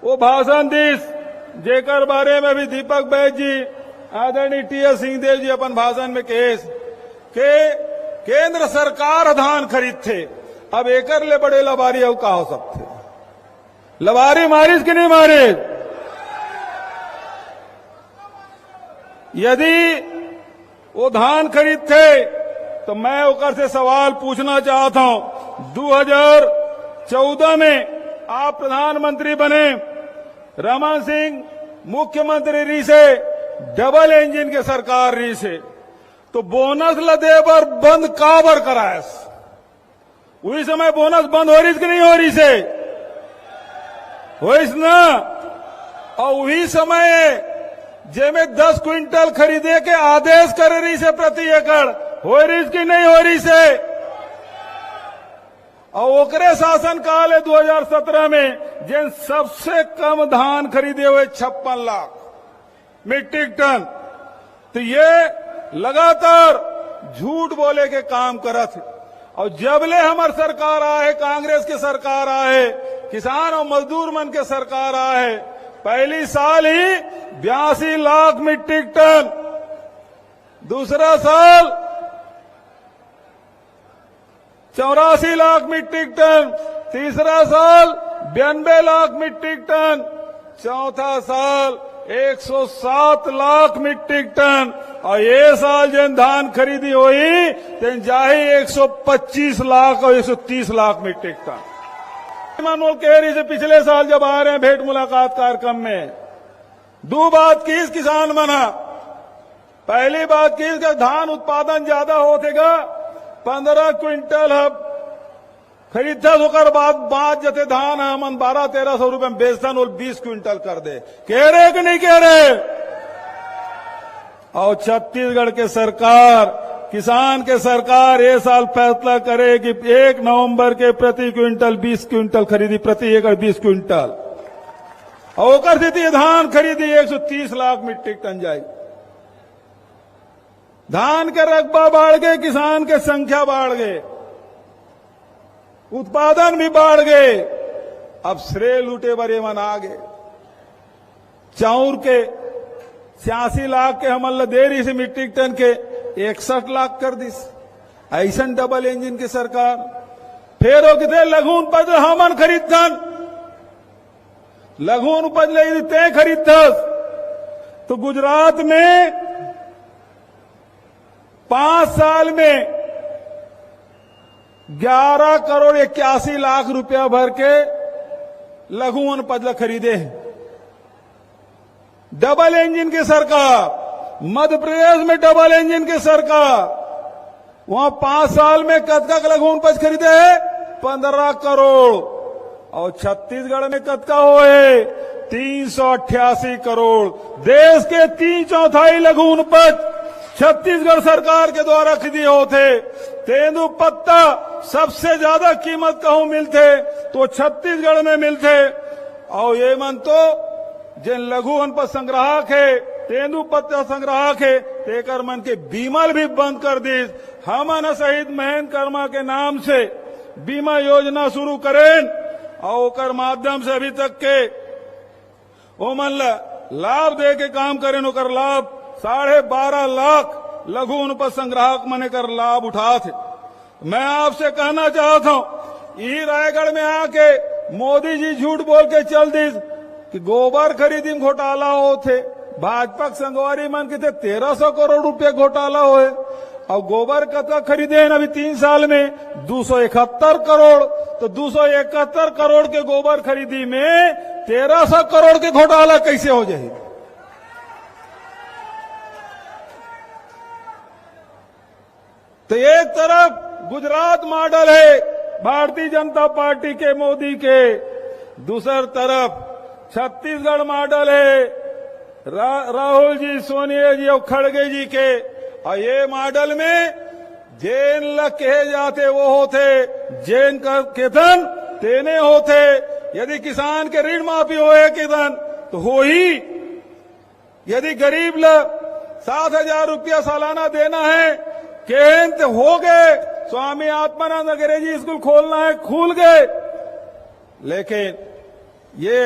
वो भाषण दीस जेकर बारे में भी दीपक बैज जी आदरणीय टी.एस. सिंहदेव जी अपन भाषण में केस के केंद्र सरकार धान खरीद थे, अब एकर ले बड़े लबारी अब का हो सकते लबारी मारिस कि नहीं मारिस। यदि वो धान खरीद थे तो मैं ओकर से सवाल पूछना चाहता हूं। 2014 में आप प्रधानमंत्री बने, रमन सिंह मुख्यमंत्री रही से, डबल इंजन के सरकार रही से, तो बोनस लदे पर बंद काबर करायस। वही समय बोनस बंद हो रही कि नहीं हो रही से होइस ना। और वही समय जेमे 10 क्विंटल खरीदे के आदेश कर रही से प्रति एकड़ हो रही कि नहीं हो रही से। और ओकरे शासन काल है 2017 में जिन सबसे कम धान खरीदे हुए 56 लाख मीट्रिक टन। तो ये लगातार झूठ बोले के काम करत। और जबले हमार सरकार आए, कांग्रेस की सरकार आए, किसान और मजदूर मन के सरकार आए, पहली साल ही 82 लाख मीट्रिक टन, दूसरा साल 84 लाख मीट्रिक टन, तीसरा साल 92 लाख मीट्रिक टन, चौथा साल 107 लाख मीट्रिक टन। और ये साल जन धान खरीदी हुई तेन जाही 125 लाख और 130 लाख मीट्रिक टन। मनोल कह रही से पिछले साल जब आ रहे हैं भेंट मुलाकात कार्यक्रम में, दो बात की किसान मना। पहली बात की धान उत्पादन ज्यादा होतेगा, 15 क्विंटल अब खरीदता होकर बाद जते धान हमन 1200-1300 रुपए में बेचतन और 20 क्विंटल कर दे। कह रहे कि नहीं कह रहे। और छत्तीसगढ़ के सरकार, किसान के सरकार ये साल फैसला करे कि 1 नवंबर के प्रति क्विंटल 20 क्विंटल खरीदी, प्रति एकड़ 20 क्विंटल। और ओकर स्थिति धान खरीदी 130 लाख मीट्रिक टन जाए। धान के रकबा बढ़ गए, किसान के संख्या बढ़ गए, उत्पादन भी बढ़ गए। अब श्रेय लूटे बरे मन आ गए। चाउर के 86 लाख के हमल दे रही से मीट्रिक टन के 61 लाख कर दिस। ऐसा डबल इंजन की सरकार। फिर वो कितने लघु उपज हमन खरीदन, लघु उपज ले ते खरीदस। तो गुजरात में 5 साल में 11 करोड़ 81 लाख रुपया भर के लघु उपज खरीदे हैं। डबल इंजन की सरकार। मध्य प्रदेश में डबल इंजन की सरकार, वहां 5 साल में कतका लघु उपज खरीदे है 15 करोड़। और छत्तीसगढ़ में कतका हुए 388 करोड़। देश के 3/4 लघु उपज छत्तीसगढ़ सरकार के द्वारा खरीदी होते। तेंदु पत्ता सबसे ज्यादा कीमत कहूं मिलते तो छत्तीसगढ़ में मिलते। और ये मन तो जिन लघु वनपज संग्राहक है, तेंदु पत्ता संग्राहक है, तेकर मन के बीमल भी बंद कर दी। हमन शहीद महेंद्र कर्मा के नाम से बीमा योजना शुरू करें और ओकर माध्यम से अभी तक के ओमन लाभ दे के काम करें। ओकर लाभ 12.5 लाख लघु वनपज संग्राहक मने कर लाभ उठा थे। मैं आपसे कहना चाहता हूं, यही रायगढ़ में आके मोदी जी झूठ बोल के चल दी कि गोबर खरीदी में घोटाला होते। भाजपा संगवारी मन के थे 1300 करोड़ रुपए घोटाला होए। और गोबर कतका खरीदे हैं अभी 3 साल में 271 करोड़। तो 271 करोड़ के गोबर खरीदी में 1300 करोड़ के घोटाला कैसे हो जाए। तो एक तरफ गुजरात मॉडल है भारतीय जनता पार्टी के मोदी के, दूसरी तरफ छत्तीसगढ़ मॉडल है राहुल जी, सोनिया जी और खड़गे जी के। और ये मॉडल में जेन लग कहे जाते वो होते, जेन का केतन तेने होते। यदि किसान के ऋण माफी होए केतन तो हो ही। यदि गरीब लोग 7,000 रुपया सालाना देना है केन तो हो गए। स्वामी आत्मानंद अंग्रेजी स्कूल खोलना है, खुल गए। लेकिन ये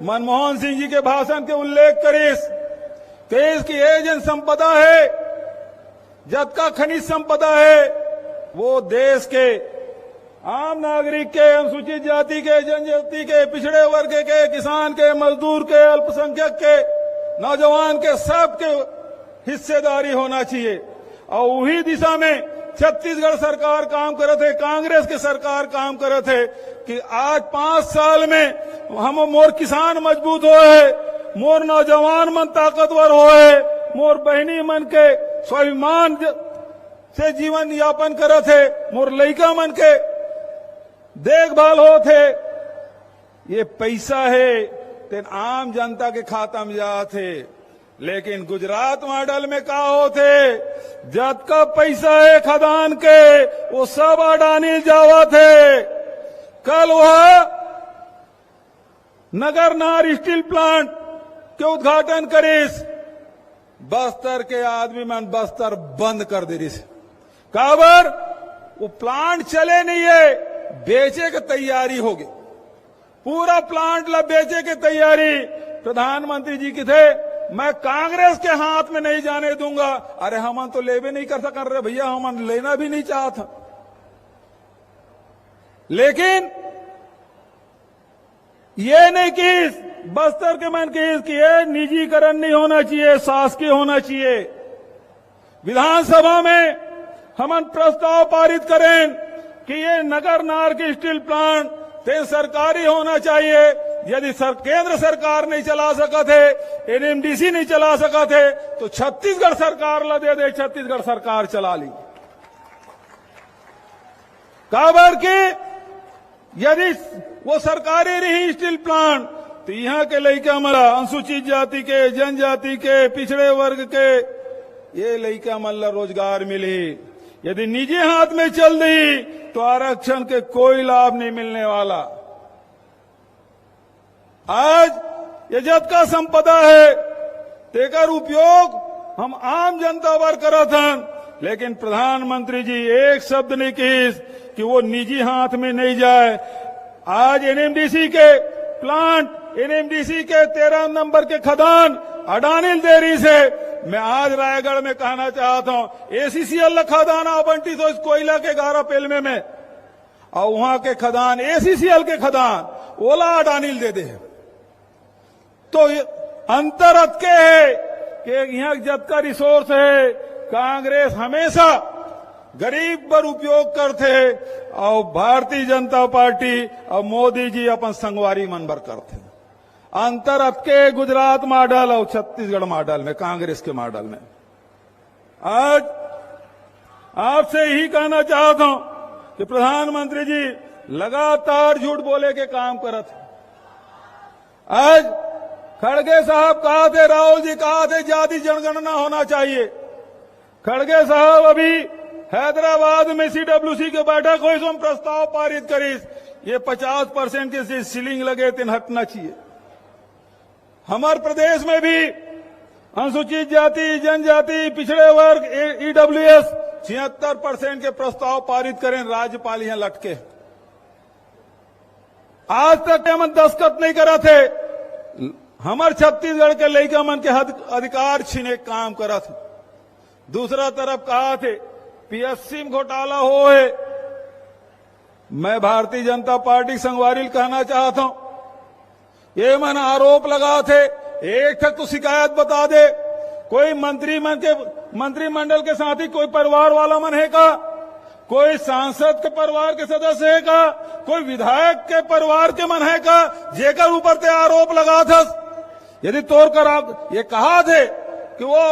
मनमोहन सिंह जी के भाषण के उल्लेख करीस देश की एजेंट संपदा है, जतका खनिज संपदा है, वो देश के आम नागरिक के, अनुसूचित जाति के, जनजाति के, पिछड़े वर्ग के, किसान के, मजदूर के, अल्पसंख्यक के, नौजवान के, सबके हिस्सेदारी होना चाहिए। और वही दिशा में छत्तीसगढ़ सरकार काम करे थे, कांग्रेस की सरकार काम करे थे कि आज 5 साल में हम मोर किसान मजबूत होए, मोर नौजवान मन ताकतवर होए, मोर बहनी मन के स्वाभिमान से जीवन यापन करे थे, मोर लइका मन के देखभाल हो थे। ये पैसा है तेन आम जनता के खाता में जा थे, लेकिन गुजरात मॉडल में का होते, जतका पैसा है खदान के वो सब अडानी जावा थे। कल वह नगर नार स्टील प्लांट के उद्घाटन करीस, बस्तर के आदमी मन बस्तर बंद कर दे रही। काबर वो प्लांट चले नहीं है, बेचे की तैयारी हो गई, पूरा प्लांट ला बेचे की तैयारी। प्रधानमंत्री जी की थे, मैं कांग्रेस के हाथ में नहीं जाने दूंगा। अरे हम तो लेवे नहीं कर सक रहे भैया, हम लेना भी नहीं चाहता। लेकिन ये नहीं कि बस्तर के मन की ये निजीकरण नहीं होना चाहिए, शासकीय होना चाहिए। विधानसभा में हम प्रस्ताव पारित करें कि ये नगर नार की स्टील प्लांट ते सरकारी होना चाहिए। यदि केंद्र सरकार नहीं चला सका थे, एनएमडीसी नहीं चला सका थे, तो छत्तीसगढ़ सरकार ला दे, छत्तीसगढ़ सरकार चला ली। काबर की यदि वो सरकारी रही स्टील प्लांट, तो यहाँ के लड़का मला अनुसूचित जाति के, जनजाति के, पिछड़े वर्ग के, ये लड़का मल्ला रोजगार मिली। यदि निजी हाथ में चल दी तो आरक्षण के कोई लाभ नहीं मिलने वाला। आज ये जत का संपदा है, तेकर उपयोग हम आम जनता पर करत हन, लेकिन प्रधानमंत्री जी एक शब्द नहीं किस कि वो निजी हाथ में नहीं जाए। आज एनएमडीसी के प्लांट, एनएमडीसी के 13 नंबर के खदान अडानी डेयरी से मैं आज रायगढ़ में कहना चाहता हूं, एसीसीएल खदान आवंटित तो इस कोयला के 11 पेलमे में, और वहां के खदान एसीसीएल के खदान ओला अडानी दे दे। तो अंतर अतके है कि यहाँ जब का रिसोर्स है, कांग्रेस हमेशा गरीब पर उपयोग करते और भारतीय जनता पार्टी और मोदी जी अपन संगवारी मन भर करते। अंतर अतके गुजरात मॉडल और छत्तीसगढ़ मॉडल में, कांग्रेस के मॉडल में। आज आपसे यही कहना चाहता हूं कि प्रधानमंत्री जी लगातार झूठ बोले के काम करत। आज खड़गे साहब कहा थे, राहुल जी कहा थे जाति जनगणना होना चाहिए। खड़गे साहब अभी हैदराबाद में सीडब्ल्यूसी के बैठक हुई, तो हम प्रस्ताव पारित करी, ये 50% के सीलिंग लगे थे, हटना चाहिए। हमारे प्रदेश में भी अनुसूचित जाति, जनजाति, पिछड़े वर्ग, ईडब्ल्यूएस 76% के प्रस्ताव पारित करें, राज्यपाल यहां लटके। आज तक हम दस्तखत नहीं करा थे। हमारे छत्तीसगढ़ के लड़का मन के अधिकार छीने काम करा थे। दूसरा तरफ कहा थे पीएससी में घोटाला हो है। मैं भारतीय जनता पार्टी संगवारी कहना चाहता हूं, ये मन आरोप लगा थे, एक तक तो शिकायत बता दे। कोई मंत्रिमंडल के साथ ही कोई परिवार वाला मन है का? कोई सांसद के परिवार के सदस्य है का? कोई विधायक के परिवार के मन है का जेकर ऊपर ते आरोप लगा था? यदि तोड़ कर आप ये कहा थे कि वो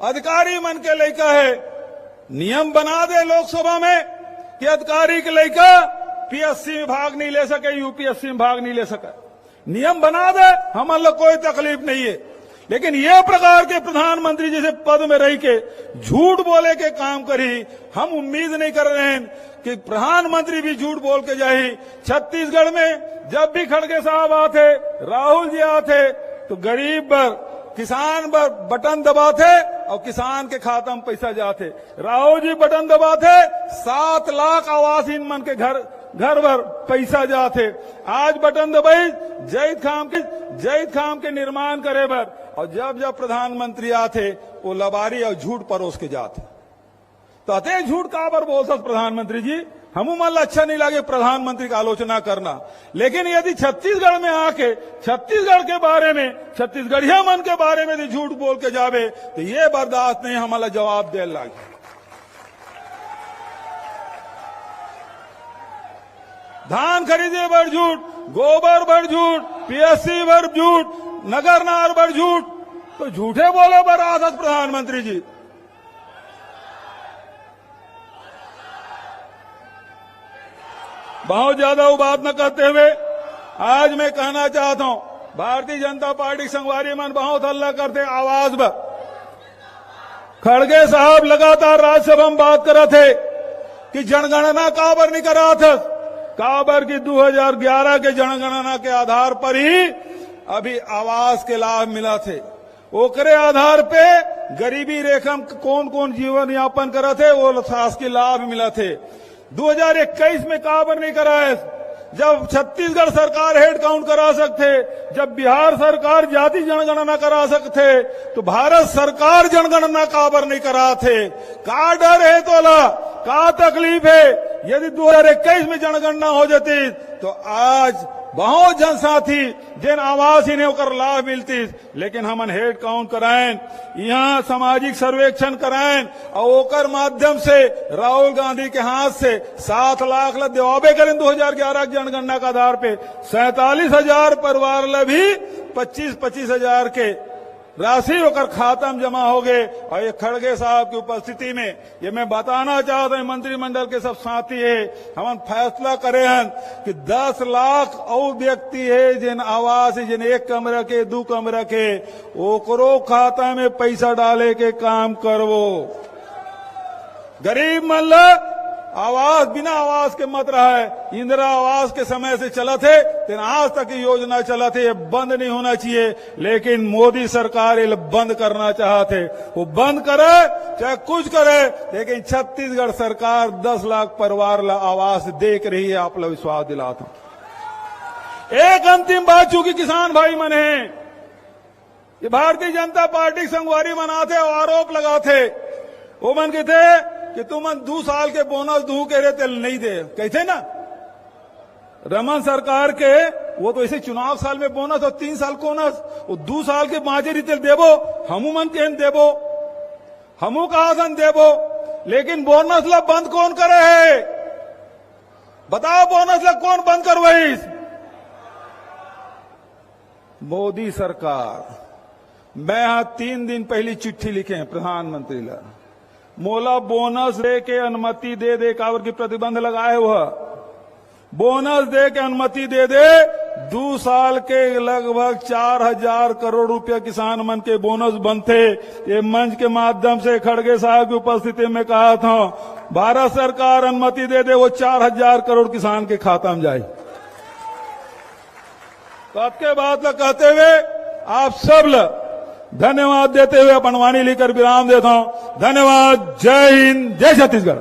अधिकारी मन के लड़का है, नियम बना दे लोकसभा में कि अधिकारी के लड़का पीएससी में भाग नहीं ले सके, यूपीएससी में भाग नहीं ले सके। नियम बना दे, हमारे लोग कोई तकलीफ नहीं है। लेकिन ये प्रकार के प्रधानमंत्री जैसे पद में रह के झूठ बोले के काम करी, हम उम्मीद नहीं कर रहे हैं कि प्रधानमंत्री भी झूठ बोल के जाए। छत्तीसगढ़ में जब भी खड़गे साहब आते, राहुल जी आते, तो गरीब पर, किसान पर बटन दबाते और किसान के खाता में पैसा जाते। राहुल जी बटन दबाते, 7 लाख आवासहीन मन के घर घर भर पैसा जाते। आज बटन दबाई जैद खाम के निर्माण करे बर, और जब जब प्रधानमंत्री आते वो लबारी और झूठ परोस के जाते। तो अते झूठ का पर बोल सकते प्रधानमंत्री जी, हमू मन अच्छा नहीं लगे प्रधानमंत्री का आलोचना करना, लेकिन यदि छत्तीसगढ़ में आके छत्तीसगढ़ के बारे में, छत्तीसगढ़िया मन के बारे में यदि झूठ बोल के जावे तो ये बर्दाश्त नहीं, हमारा जवाब दे लागे। धान खरीदे पर झूठ, गोबर पर झूठ, पीएससी पर झूठ, नगर नार पर झूठ, तो झूठे बोले पर आदत प्रधानमंत्री जी। बहुत ज्यादा वो बात न करते हुए आज मैं कहना चाहता हूं, भारतीय जनता पार्टी संगवारी मन बहुत हल्ला करते आवाज पर। खड़गे साहब लगातार राज्यसभा में बात कर रहे थे कि जनगणना काबर नहीं करा था, काबर की 2011 के जनगणना के आधार पर ही अभी आवास के लाभ मिला थे, ओकरे आधार पे गरीबी रेखा में कौन कौन जीवन यापन कर रहे थे वो शासकीय लाभ मिला थे। 2021 में काबर नहीं कराए, जब छत्तीसगढ़ सरकार हेड काउंट करा सकते, जब बिहार सरकार जाति जनगणना करा सकते, तो भारत सरकार जनगणना काबर नहीं करा थे? का डर है तोला, का तकलीफ है? यदि 2021 में जनगणना हो जाती तो आज बहुत जनसाथी जिन आवास ही ने होकर लाभ मिलती, लेकिन हमन हेड काउंट कराएं, यहाँ सामाजिक सर्वेक्षण कराएं और ओकर माध्यम से राहुल गांधी के हाथ से 7 लाख ला देवाबे करें 2011 की जनगणना के आधार पे 47,000 परिवार ला भी 25-25 हजार के राशि होकर खाता में जमा हो गए। और ये खड़गे साहब की उपस्थिति में ये मैं बताना चाहता हूं, मंत्रिमंडल के सब साथी है, हम फैसला करे हैं कि 10 लाख और व्यक्ति है जिन आवास जिन 1 कमरा के 2 कमरा के, ओकरो खाता में पैसा डाले के काम करवो। गरीब मन आवास बिना आवास के मत रहा है। इंदिरा आवास के समय से चला थे, लेकिन आज तक ये योजना चला थे, ये बंद नहीं होना चाहिए, लेकिन मोदी सरकार ये बंद करना चाहते, वो बंद करे चाहे कुछ करे, लेकिन छत्तीसगढ़ सरकार 10 लाख परिवार ला आवास देख रही है, आप लोग विश्वास दिलाता हूं। एक अंतिम बात, चूंकि किसान भाई मन है, ये भारतीय जनता पार्टी संगवारी मनाते और आरोप लगाते, वो मन कहते कि तुम 2 साल के बोनस दू के रहते नहीं दे, कहते ना रमन सरकार के, वो तो ऐसे चुनाव साल में बोनस और 3 साल बोनस, वो 2 साल के माजे रीते देबो, हमू मन के देबो, हमू कहा सन देबो, लेकिन बोनस ला बंद कौन करे है? बताओ बोनस ला कौन बंद करवाई? मोदी सरकार। मैं यहां 3 दिन पहले चिट्ठी लिखे हैं प्रधानमंत्री ला, मोला बोनस दे के अनुमति दे दे, काबर की प्रतिबंध लगाए हुआ बोनस दे के अनुमति दे दे। 2 साल के लगभग 4,000 करोड़ रुपया किसान मन के बोनस बनते। ये मंच के माध्यम से खड़गे साहब की उपस्थिति में कहा था, भारत सरकार अनुमति दे दे, वो 4,000 करोड़ किसान के खाता में जाए। तो आपके बात कहते हुए आप सब धन्यवाद देते हुए अपन वाणी लेकर विराम देता हूं। धन्यवाद। जय हिंद, जय छत्तीसगढ़।